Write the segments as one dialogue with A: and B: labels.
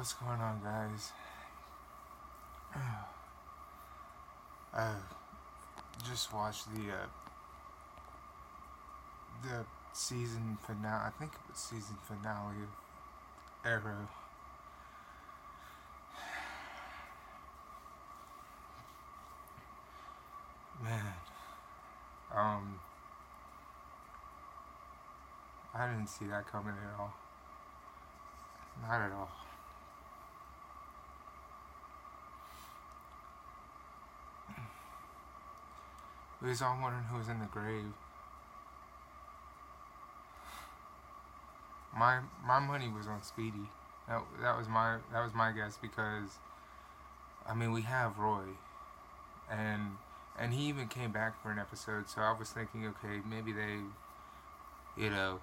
A: What's going on, guys? I just watched the season finale. I think it was season finale of Arrow. Man, um, I didn't see that coming at all. Not at all. We was all wondering who was in the grave. My money was on Speedy. That was my guess because I mean we have Roy and he even came back for an episode. So I was thinking, okay, maybe they, you know,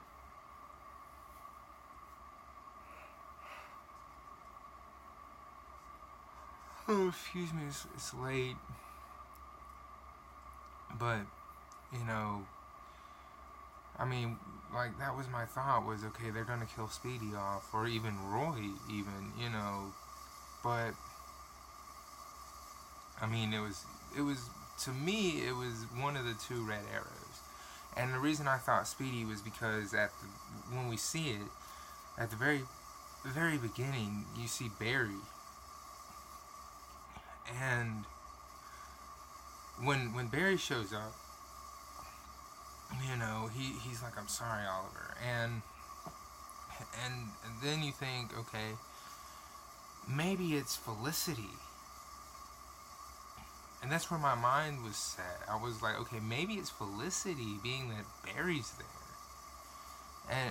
A: oh excuse me, it's late, but you know, I mean, like that was my thought was okay, they're gonna kill Speedy off or even Roy, even but I mean it was to me it was one of the two red arrows. And the reason I thought Speedy was because when we see it at the very beginning, you see Barry, and when Barry shows up, he's like, "I'm sorry, Oliver," and then you think, okay, maybe it's Felicity, and that's where my mind was set. I was like, okay, maybe it's Felicity, being that Barry's there.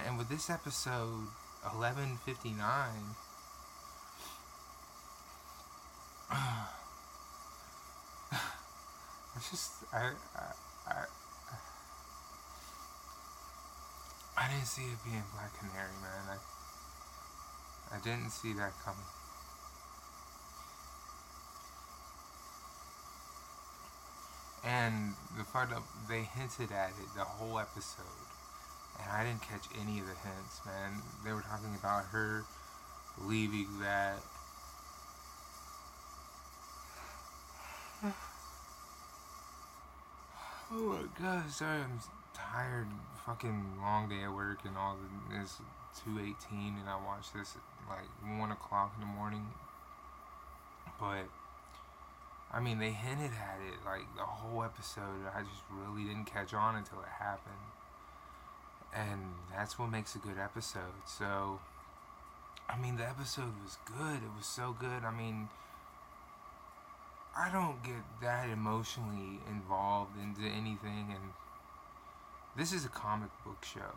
A: And with this episode 11:59, it's just I I didn't see it being Black Canary, man. I didn't see that coming. And the fact that they hinted at it the whole episode, and I didn't catch any of the hints, man. They were talking about her leaving that. Oh my god, sorry, I'm tired. Fucking long day at work and all. It's 2:18, and I watched this at like 1 o'clock in the morning. But I mean, they hinted at it like the whole episode. I just really didn't catch on until it happened, and that's what makes a good episode. So, I mean, the episode was good. It was so good. I mean, I don't get that emotionally involved into anything, and this is a comic book show,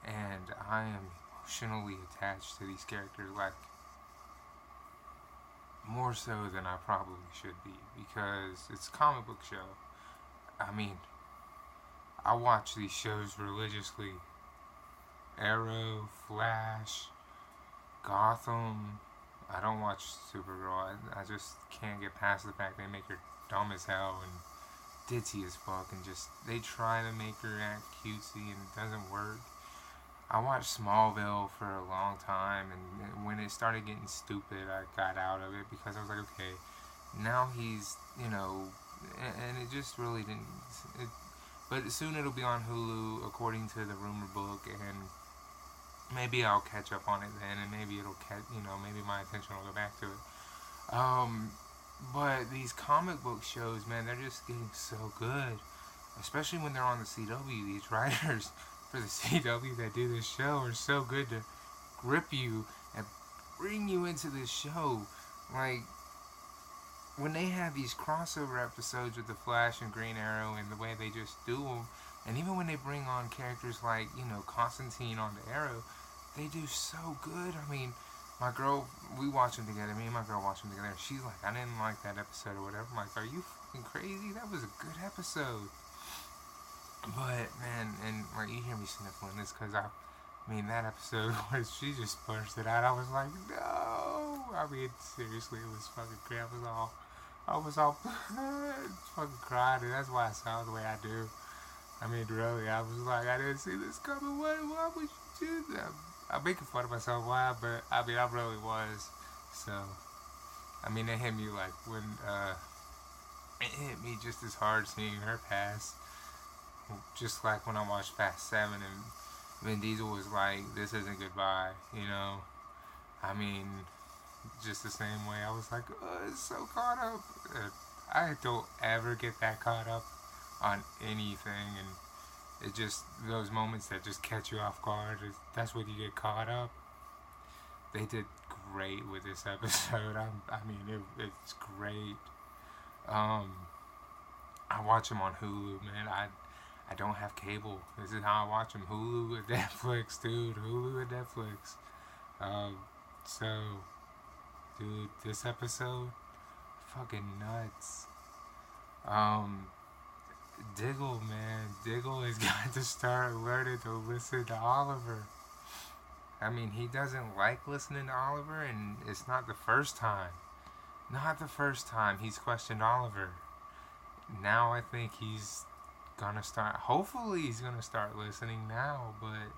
A: and I am emotionally attached to these characters, like more so than I probably should be, because it's a comic book show. I mean, I watch these shows religiously. Arrow, Flash, Gotham. I don't watch Supergirl. I just can't get past the fact they make her dumb as hell and ditzy as fuck, and just they try to make her act cutesy and it doesn't work. I watched Smallville for a long time, and when it started getting stupid, I got out of it because I was like, okay, now he's, and it just really didn't. It, but soon it'll be on Hulu, according to the rumor book, and maybe I'll catch up on it then, and maybe it'll maybe my attention will go back to it. But these comic book shows, man, they're just getting so good, especially when they're on the CW. These writers for the CW that do this show are so good to grip you and bring you into this show. Like, when they have these crossover episodes with the Flash and Green Arrow and the way they just do them, and even when they bring on characters like, Constantine on the Arrow, they do so good. I mean, my girl, we watch them together. Me and my girl watch them together. She's like, I didn't like that episode or whatever. I'm like, are you fucking crazy? That was a good episode. But, man, and like, you hear me sniffling this because that episode where she just punched it out, I was like, no. I mean, seriously, it was fucking great. I was all fucking crying, and that's why I sound the way I do. I mean, really, I was like, I didn't see this coming. Why would you do that? I'm making fun of myself. Why? But I mean, I really was. So, I mean, it hit me like when it hit me just as hard seeing her pass. Just like when I watched Fast 7 and Vin Diesel was like, "This isn't goodbye," you know. I mean, just the same way I was like, it's so caught up. I don't ever get that caught up on anything, and it just those moments that just catch you off guard. That's when you get caught up. They did great with this episode. It's great. Um, I watch them on Hulu, man. I don't have cable. This is how I watch them. Hulu and Netflix, dude. Hulu and Netflix. So, dude, this episode, fucking nuts. Diggle, man. Diggle has got to start learning to listen to Oliver. I mean, he doesn't like listening to Oliver, and it's not the first time. Not the first time he's questioned Oliver. Now I think he's gonna start. Hopefully, he's gonna start listening now, but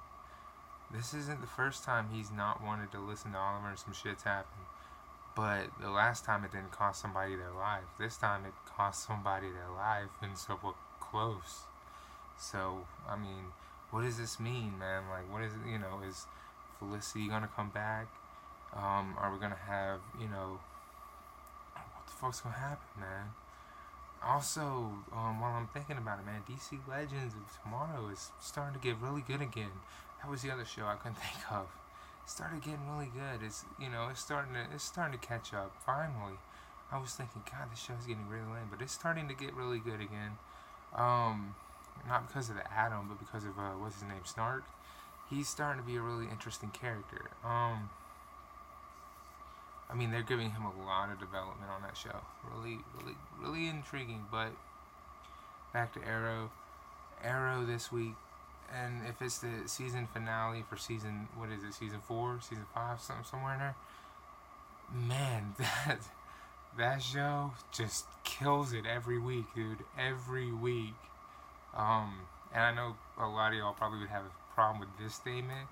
A: this isn't the first time he's not wanted to listen to Oliver and some shit's happened. But the last time it didn't cost somebody their life. This time it cost somebody their life, and so we're close. So, I mean, what does this mean, man? Like, what is it, is Felicity gonna come back? Are we gonna have, what the fuck's gonna happen, man? Also, while I'm thinking about it, man, DC Legends of Tomorrow is starting to get really good again. That was the other show I couldn't think of. It started getting really good. It's starting to catch up. Finally, I was thinking, God, this show's getting really lame, but it's starting to get really good again. Not because of the Atom, but because of what's his name, Snark. He's starting to be a really interesting character. I mean, they're giving him a lot of development on that show. Really, really, really intriguing. But back to Arrow. Arrow this week. And if it's the season finale for season 4, season 5, somewhere in there. Man, that show just kills it every week, dude. Every week. And I know a lot of y'all probably would have a problem with this statement.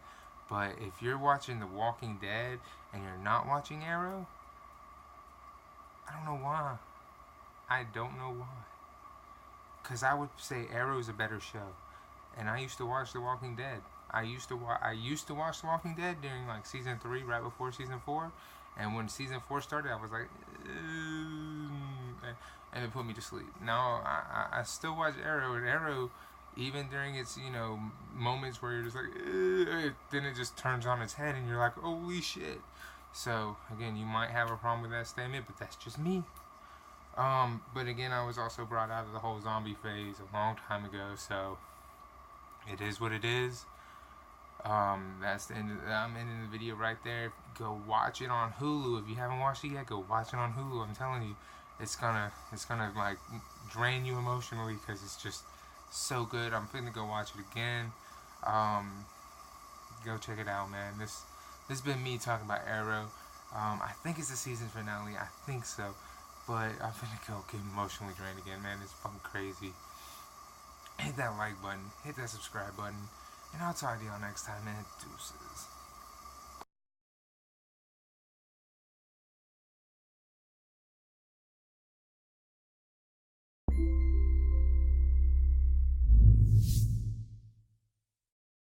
A: But if you're watching The Walking Dead and you're not watching Arrow, I don't know why. I don't know why. Because I would say Arrow is a better show. And I used to watch The Walking Dead. I used to watch The Walking Dead during like season 3, right before season 4. And when season 4 started, I was like, and it put me to sleep. Now I still watch Arrow, and Arrow, even during its moments where you're just like, then it just turns on its head, and you're like, holy shit. So again, you might have a problem with that statement, but that's just me. But again, I was also brought out of the whole zombie phase a long time ago, so it is what it is. That's the end I'm ending the video right there. Go watch it on Hulu. If you haven't watched it yet, go watch it on Hulu. I'm telling you, it's gonna like drain you emotionally because it's just so good. I'm finna go watch it again. Go check it out, man. This has been me talking about Arrow. I think it's the season finale. I think so. But I'm finna go get emotionally drained again, man. It's fucking crazy. Hit that like button. Hit that subscribe button. And I'll talk to y'all next time, man. Deuces.